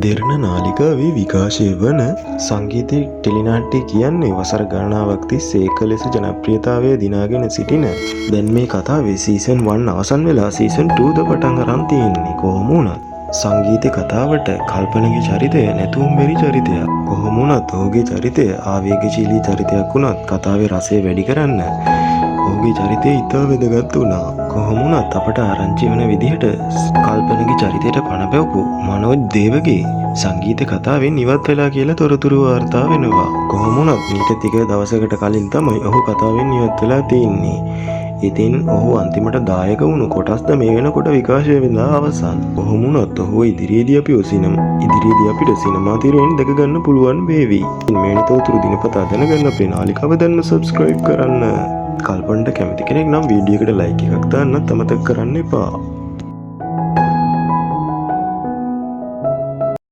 දෙරණ නාලිකාවේ විකාශය වන සංගීතය ටෙලිනාට්‍ය කියන්නේ වසර ගණනාවක් තිස්සේ එක ලෙස ජනප්‍රියතාවය දිනාගෙන සිටින. දැන් මේ කතාවේ සීසන් 1 අවසන් වෙලා සීසන් 2 ද පටන් අරන් තියෙන්නේ. කොහොම වුණත් සංගීත කතාවට කල්පනගේ චරිතය නැතුම් බැරි චරිතයක්. කොහොම වුණත් ඔහුගේ චරිතය ආවේගශීලී චරිතයක් වුණත් කතාවේ රසය වැඩි කරන්න ඔහුගේ චරිතය ඉතා වැදගත් වුණා. කොහොම වුණත් අපට ආරංචි වන විදිහට කල්පනගේ චරිතයට පණ පැවපු මනෝජ් දේවගේ සංගීත කතාවෙන් ඉවත් වෙලා කියලා තොරතුරු වාර්තා වෙනවා. කොහොම වුණත් මීට ටික දවසකට කලින් තමයි ඔහු කතාවෙන් ඉවත් වෙලා තියෙන්නේ. ඉතින් ඔහු අන්තිමට දායක වුණු කොටස්ද මේ වෙනකොට විකාශය වෙලා අවසන්. කොහොම වුණත් ඔහු ඉදිරියේදී අපිට සිනමා තිරයෙන් දැක ගන්න පුළුවන් වේවි. ඉතින් මේ තොරතුරු දිනපතා දැනගන්න අපේ නාලිකාව දැන්ම subscribe කරන්න. කල්පනට කැමති කෙනෙක් නම් වීඩියෝ එකට ලයික් එකක් දාන්නත් අමතක කරන්න එපා.